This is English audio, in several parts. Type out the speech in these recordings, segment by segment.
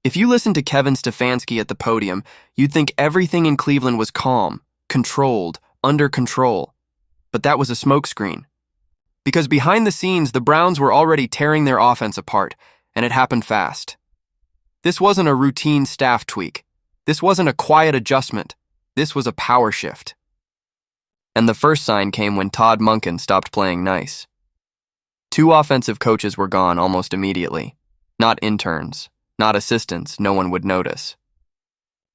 If you listened to Kevin Stefanski at the podium, you'd think everything in Cleveland was calm, controlled, under control. But that was a smokescreen. Because behind the scenes, the Browns were already tearing their offense apart, and it happened fast. This wasn't a routine staff tweak. This wasn't a quiet adjustment. This was a power shift. And the first sign came when Todd Monken stopped playing nice. 2 offensive coaches were gone almost immediately. Not interns, not assistants no one would notice.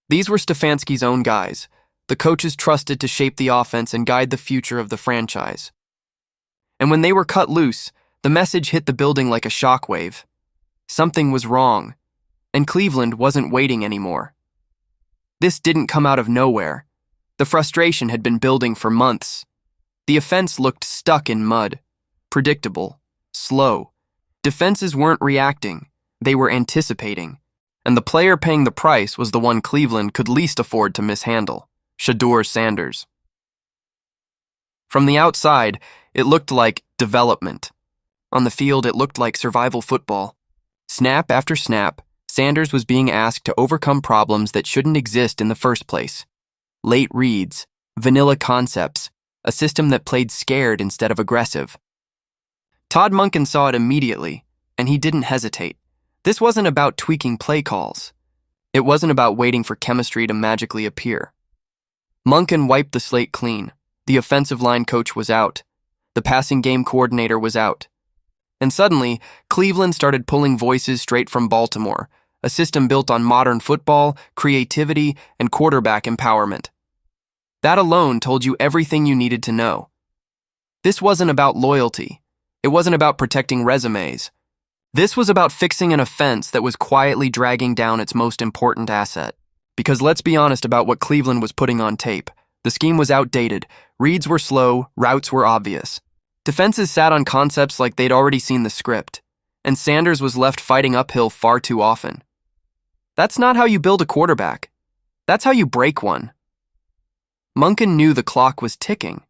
These were Stefanski's own guys, the coaches trusted to shape the offense and guide the future of the franchise. And when they were cut loose, the message hit the building like a shockwave. Something was wrong, and Cleveland wasn't waiting anymore. This didn't come out of nowhere. The frustration had been building for months. The offense looked stuck in mud, predictable, slow. Defenses weren't reacting, they were anticipating. And the player paying the price was the one Cleveland could least afford to mishandle, Shedeur Sanders. From the outside, it looked like development. On the field, it looked like survival football. Snap after snap, Sanders was being asked to overcome problems that shouldn't exist in the first place. Late reads, vanilla concepts, a system that played scared instead of aggressive. Todd Monken saw it immediately, and he didn't hesitate. This wasn't about tweaking play calls. It wasn't about waiting for chemistry to magically appear. Monken wiped the slate clean. The offensive line coach was out. The passing game coordinator was out. And suddenly, Cleveland started pulling voices straight from Baltimore, a system built on modern football, creativity, and quarterback empowerment. That alone told you everything you needed to know. This wasn't about loyalty. It wasn't about protecting resumes. This was about fixing an offense that was quietly dragging down its most important asset. Because let's be honest about what Cleveland was putting on tape. The scheme was outdated, reads were slow, routes were obvious. Defenses sat on concepts like they'd already seen the script, and Sanders was left fighting uphill far too often. That's not how you build a quarterback. That's how you break one. Monken knew the clock was ticking.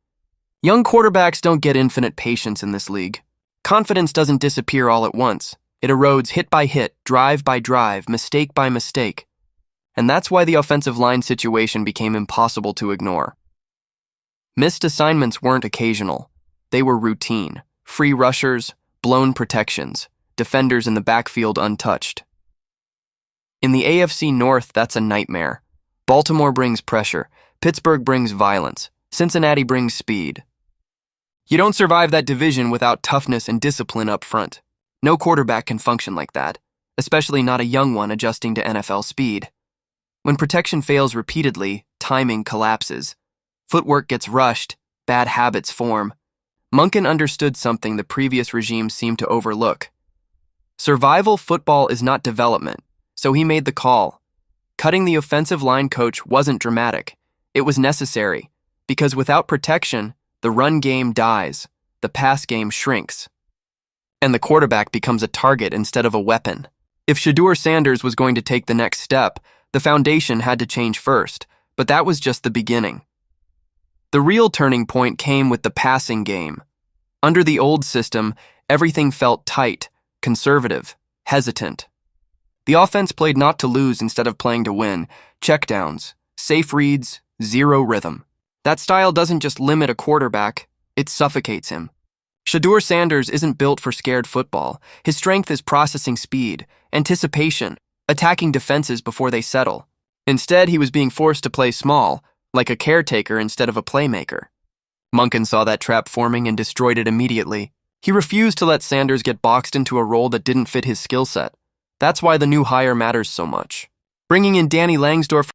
Young quarterbacks don't get infinite patience in this league. Confidence doesn't disappear all at once. It erodes hit by hit, drive by drive, mistake by mistake. And that's why the offensive line situation became impossible to ignore. Missed assignments weren't occasional. They were routine. Free rushers, blown protections, defenders in the backfield untouched. In the AFC North, that's a nightmare. Baltimore brings pressure. Pittsburgh brings violence. Cincinnati brings speed. You don't survive that division without toughness and discipline up front. No quarterback can function like that, especially not a young one adjusting to NFL speed. When protection fails repeatedly, timing collapses. Footwork gets rushed, bad habits form. Monken understood something the previous regime seemed to overlook. Survival football is not development, so he made the call. Cutting the offensive line coach wasn't dramatic. It was necessary, because without protection, the run game dies, the pass game shrinks, and the quarterback becomes a target instead of a weapon. If Shedeur Sanders was going to take the next step, the foundation had to change first, but that was just the beginning. The real turning point came with the passing game. Under the old system, everything felt tight, conservative, hesitant. The offense played not to lose instead of playing to win. Checkdowns, safe reads, zero rhythm. That style doesn't just limit a quarterback, it suffocates him. Shedeur Sanders isn't built for scared football. His strength is processing speed, anticipation, attacking defenses before they settle. Instead, he was being forced to play small, like a caretaker instead of a playmaker. Monken saw that trap forming and destroyed it immediately. He refused to let Sanders get boxed into a role that didn't fit his skill set. That's why the new hire matters so much. Bringing in Danny Langsdorff